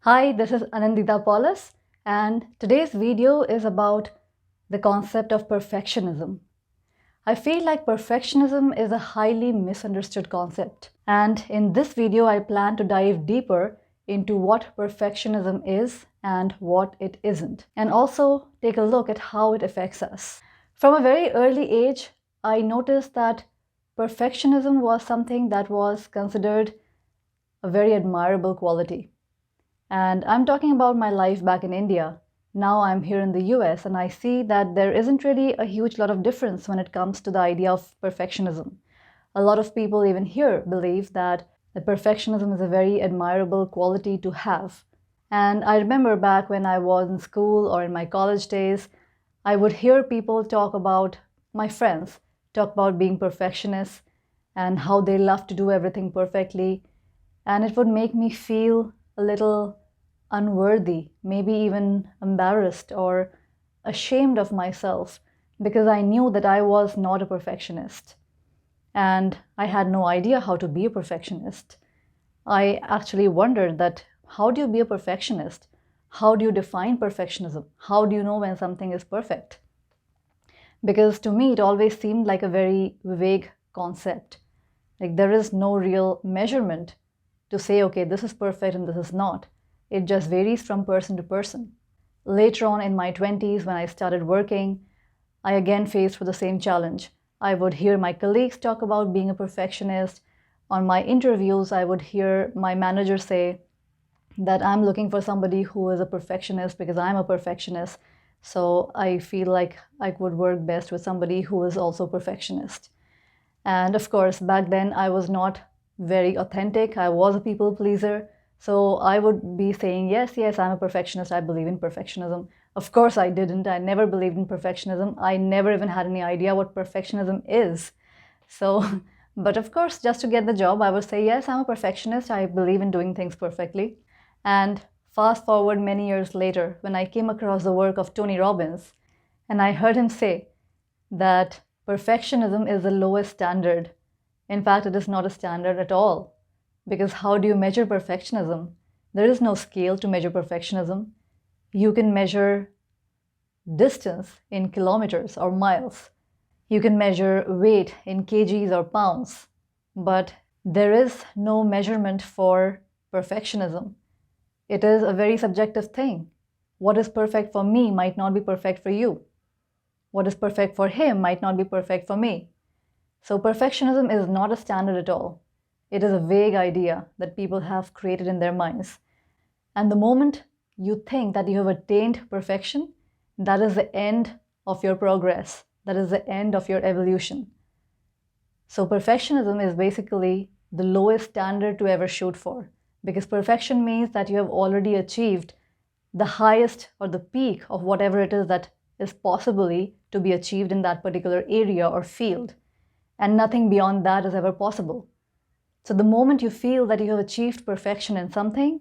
Hi, this is Annindita Palaus, and today's video is about the concept of perfectionism. I feel like perfectionism is a highly misunderstood concept, and in this video I plan to dive deeper into what perfectionism is and what it isn't, and also take a look at how it affects us. From a very early age, I noticed that perfectionism was something that was considered a very admirable quality. And I'm talking about my life back in India. Now I'm here in the US and I see that there isn't really a huge lot of difference when it comes to the idea of perfectionism. A lot of people even here believe that perfectionism is a very admirable quality to have. And I remember back when I was in school or in my college days, I would hear people talk about, my friends talk about being perfectionists and how they love to do everything perfectly. And it would make me feel a little unworthy, maybe even embarrassed or ashamed of myself, because I knew that I was not a perfectionist. And I had no idea how to be a perfectionist. I actually wondered that how do you be a perfectionist? How do you define perfectionism? How do you know when something is perfect? Because to me, it always seemed like a very vague concept. Like there is no real measurement to say, okay, this is perfect and this is not. It just varies from person to person. Later on in my 20s, when I started working, I again faced with the same challenge. I would hear my colleagues talk about being a perfectionist. On my interviews, I would hear my manager say that I'm looking for somebody who is a perfectionist because I'm a perfectionist. So I feel like I would work best with somebody who is also a perfectionist. And of course, back then I was not very authentic. I was a people pleaser. So I would be saying, yes, I'm a perfectionist. I believe in perfectionism. Of course I didn't. I never believed in perfectionism. I never even had any idea what perfectionism is. So, but of course, just to get the job, I would say, yes, I'm a perfectionist. I believe in doing things perfectly. And fast forward many years later, when I came across the work of Tony Robbins, and I heard him say that perfectionism is the lowest standard. In fact, it is not a standard at all. Because how do you measure perfectionism? There is no scale to measure perfectionism. You can measure distance in kilometers or miles. You can measure weight in kgs or pounds. But there is no measurement for perfectionism. It is a very subjective thing. What is perfect for me might not be perfect for you. What is perfect for him might not be perfect for me. So perfectionism is not a standard at all. It is a vague idea that people have created in their minds. And the moment you think that you have attained perfection, that is the end of your progress. That is the end of your evolution. So perfectionism is basically the lowest standard to ever shoot for, because perfection means that you have already achieved the highest or the peak of whatever it is that is possibly to be achieved in that particular area or field. And nothing beyond that is ever possible. So the moment you feel that you have achieved perfection in something,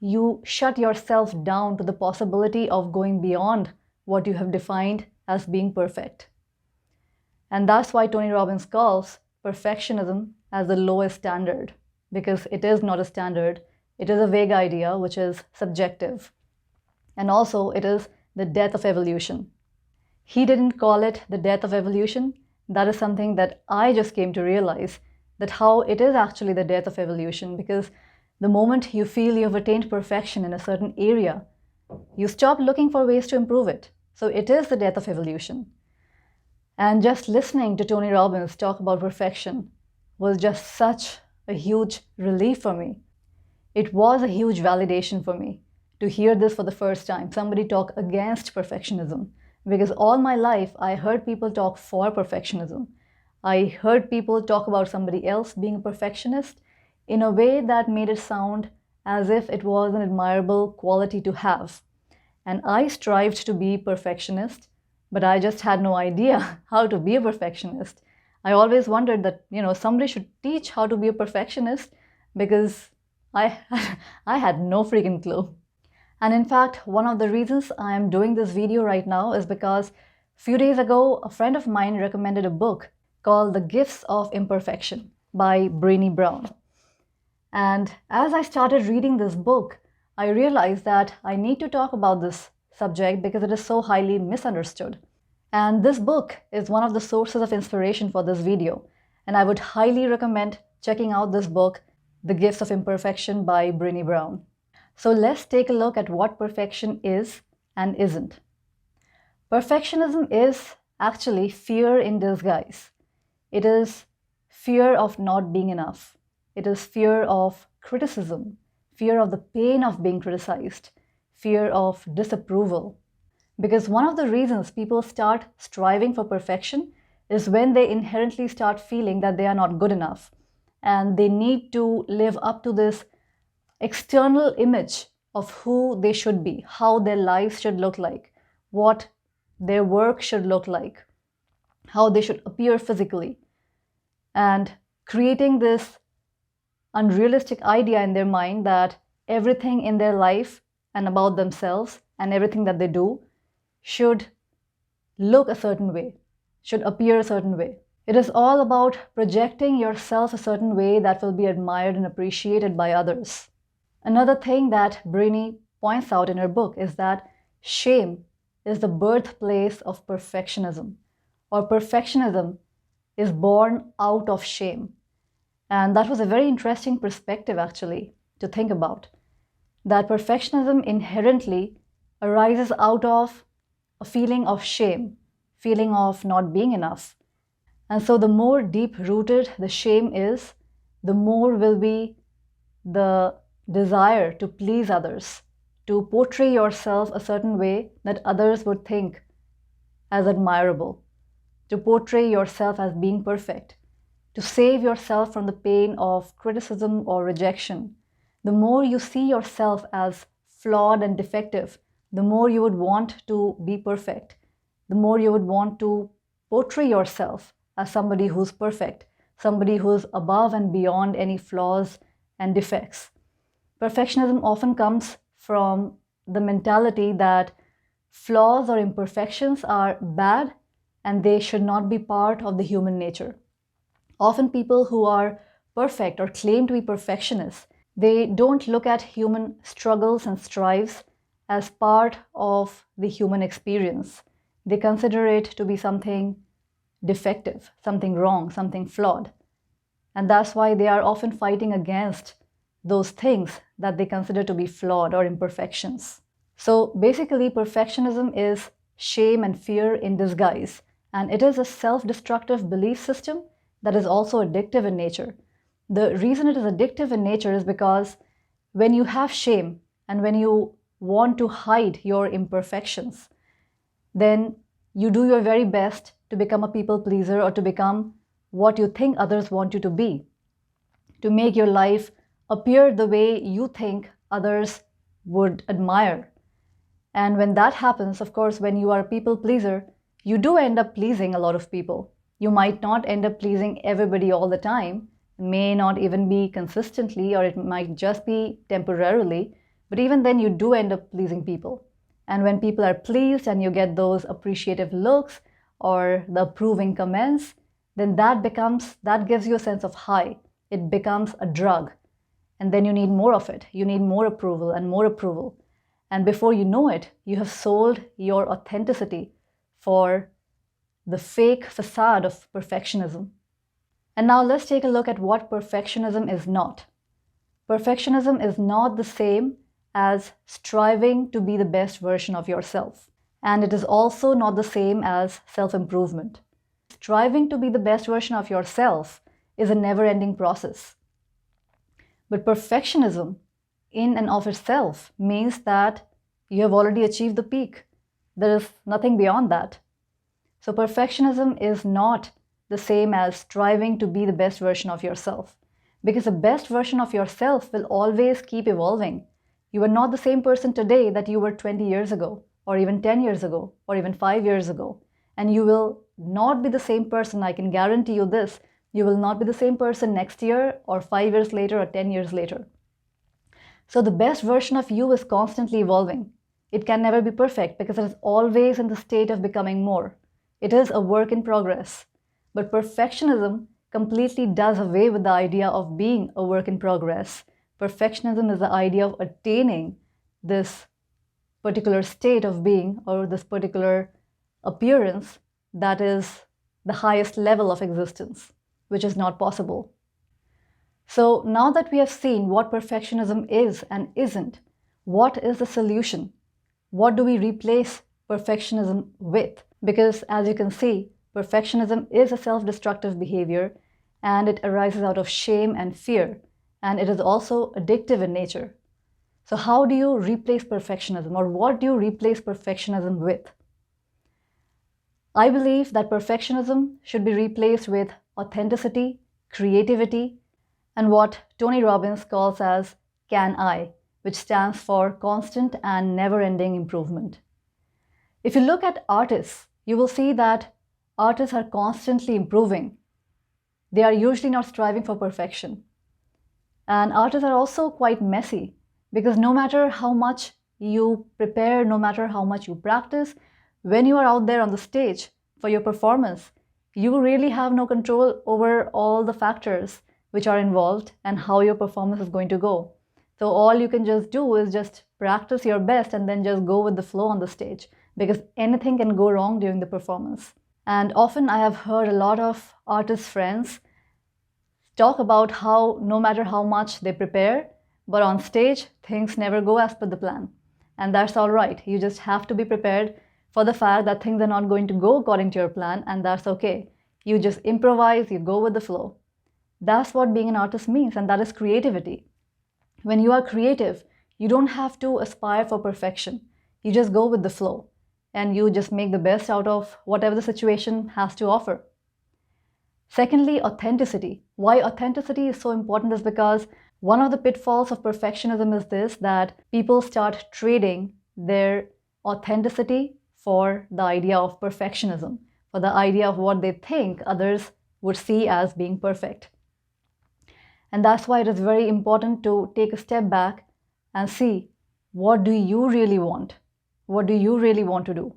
you shut yourself down to the possibility of going beyond what you have defined as being perfect. And that's why Tony Robbins calls perfectionism as the lowest standard, because it is not a standard. It is a vague idea which is subjective. And also it is the death of evolution. He didn't call it the death of evolution. That is something that I just came to realize, that how it is actually the death of evolution, because the moment you feel you have attained perfection in a certain area, you stop looking for ways to improve it. So it is the death of evolution. And just listening to Tony Robbins talk about perfection was just such a huge relief for me. It was a huge validation for me to hear this for the first time, somebody talk against perfectionism, because all my life I heard people talk for perfectionism. I heard people talk about somebody else being a perfectionist in a way that made it sound as if it was an admirable quality to have. And I strived to be perfectionist, but I just had no idea how to be a perfectionist. I always wondered that, somebody should teach how to be a perfectionist, because I had no freaking clue. And in fact, one of the reasons I am doing this video right now is because a few days ago, a friend of mine recommended a book called The Gifts of Imperfection by Brene Borwn. And as I started reading this book, I realized that I need to talk about this subject because it is so highly misunderstood. And this book is one of the sources of inspiration for this video. And I would highly recommend checking out this book, The Gifts of Imperfection by Brene Borwn. So let's take a look at what perfection is and isn't. Perfectionism is actually fear in disguise. It is fear of not being enough. It is fear of criticism, fear of the pain of being criticized, fear of disapproval. Because one of the reasons people start striving for perfection is when they inherently start feeling that they are not good enough and they need to live up to this external image of who they should be, how their lives should look like, what their work should look like, how they should appear physically, and creating this unrealistic idea in their mind that everything in their life and about themselves and everything that they do should look a certain way, should appear a certain way. It is all about projecting yourself a certain way that will be admired and appreciated by others. Another thing that Brene points out in her book is that shame is the birthplace of perfectionism, or perfectionism is born out of shame. And that was a very interesting perspective actually to think about, that perfectionism inherently arises out of a feeling of shame, feeling of not being enough. And so the more deep-rooted the shame is, the more will be the desire to please others, to portray yourself a certain way that others would think as admirable, to portray yourself as being perfect, to save yourself from the pain of criticism or rejection. The more you see yourself as flawed and defective, the more you would want to be perfect, the more you would want to portray yourself as somebody who's perfect, somebody who's above and beyond any flaws and defects. Perfectionism often comes from the mentality that flaws or imperfections are bad and they should not be part of the human nature. Often people who are perfect or claim to be perfectionists, they don't look at human struggles and strives as part of the human experience. They consider it to be something defective, something wrong, something flawed. And that's why they are often fighting against those things that they consider to be flawed or imperfections. So basically, perfectionism is shame and fear in disguise, and it is a self-destructive belief system that is also addictive in nature. The reason it is addictive in nature is because when you have shame and when you want to hide your imperfections, then you do your very best to become a people pleaser or to become what you think others want you to be, to make your life appear the way you think others would admire. And when that happens, of course, when you are a people pleaser, you do end up pleasing a lot of people. You might not end up pleasing everybody all the time, may not even be consistently, or it might just be temporarily, but even then you do end up pleasing people. And when people are pleased and you get those appreciative looks or the approving comments, then that gives you a sense of high. It becomes a drug. And then you need more of it. You need more approval and more approval. And before you know it, you have sold your authenticity for the fake facade of perfectionism. And now let's take a look at what perfectionism is not. Perfectionism is not the same as striving to be the best version of yourself. And it is also not the same as self-improvement. Striving to be the best version of yourself is a never-ending process. But perfectionism in and of itself means that you have already achieved the peak. There is nothing beyond that. So perfectionism is not the same as striving to be the best version of yourself, because the best version of yourself will always keep evolving. You are not the same person today that you were 20 years ago, or even 10 years ago, or even 5 years ago. And you will not be the same person, I can guarantee you this. You will not be the same person next year, or 5 years later, or 10 years later. So the best version of you is constantly evolving. It can never be perfect because it is always in the state of becoming more. It is a work in progress. But perfectionism completely does away with the idea of being a work in progress. Perfectionism is the idea of attaining this particular state of being or this particular appearance that is the highest level of existence, which is not possible. So now that we have seen what perfectionism is and isn't, what is the solution? What do we replace perfectionism with? Because as you can see, perfectionism is a self-destructive behavior and it arises out of shame and fear, and it is also addictive in nature. So how do you replace perfectionism, or what do you replace perfectionism with? I believe that perfectionism should be replaced with authenticity, creativity, and what Tony Robbins calls as "Can I?", which stands for constant and never-ending improvement. If you look at artists, you will see that artists are constantly improving. They are usually not striving for perfection. And artists are also quite messy, because no matter how much you prepare, no matter how much you practice, when you are out there on the stage for your performance, you really have no control over all the factors which are involved and how your performance is going to go. So all you can just do is just practice your best and then just go with the flow on the stage, because anything can go wrong during the performance. And often I have heard a lot of artist friends talk about how no matter how much they prepare, but on stage, things never go as per the plan. And that's all right. You just have to be prepared for the fact that things are not going to go according to your plan, and that's okay. You just improvise, you go with the flow. That's what being an artist means, and that is creativity. When you are creative, you don't have to aspire for perfection. You just go with the flow, and you just make the best out of whatever the situation has to offer. Secondly, authenticity. Why authenticity is so important is because one of the pitfalls of perfectionism is this, that people start trading their authenticity for the idea of perfectionism, for the idea of what they think others would see as being perfect. And that's why it is very important to take a step back and see, what do you really want? What do you really want to do?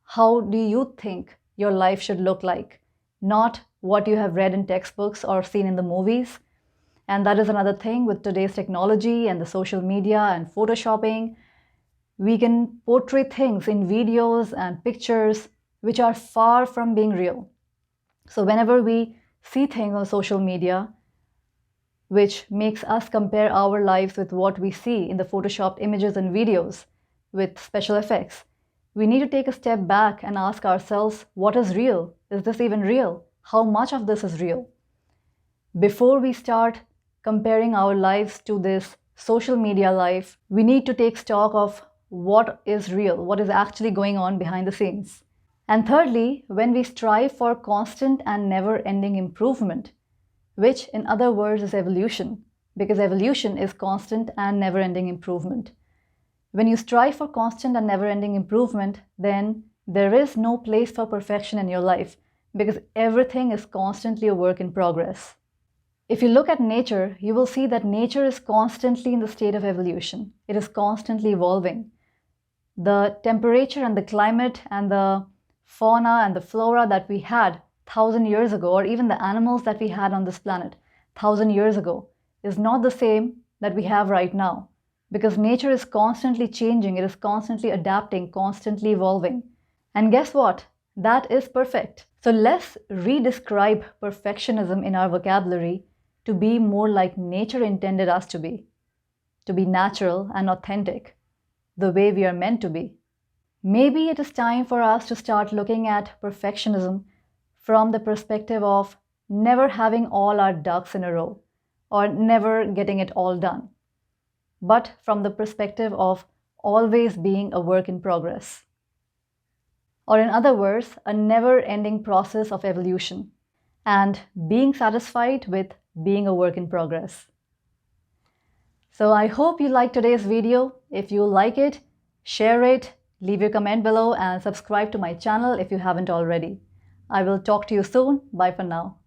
How do you think your life should look like? Not what you have read in textbooks or seen in the movies. And that is another thing with today's technology and the social media and photoshopping. We can portray things in videos and pictures which are far from being real. So whenever we see things on social media, which makes us compare our lives with what we see in the photoshopped images and videos with special effects, we need to take a step back and ask ourselves, what is real? Is this even real? How much of this is real? Before we start comparing our lives to this social media life, we need to take stock of what is real, what is actually going on behind the scenes. And thirdly, when we strive for constant and never-ending improvement, which in other words is evolution, because evolution is constant and never-ending improvement. When you strive for constant and never-ending improvement, then there is no place for perfection in your life, because everything is constantly a work in progress. If you look at nature, you will see that nature is constantly in the state of evolution. It is constantly evolving. The temperature and the climate and the fauna and the flora that we had 1,000 years ago, or even the animals that we had on this planet 1,000 years ago, is not the same that we have right now, because nature is constantly changing, it is constantly adapting, constantly evolving. And guess what? That is perfect. So let's redescribe perfectionism in our vocabulary to be more like nature intended us to be natural and authentic, the way we are meant to be. Maybe it is time for us to start looking at perfectionism from the perspective of never having all our ducks in a row, or never getting it all done, but from the perspective of always being a work in progress. Or in other words, a never-ending process of evolution, and being satisfied with being a work in progress. So I hope you liked today's video. If you like it, share it, leave your comment below, and subscribe to my channel if you haven't already. I will talk to you soon. Bye for now.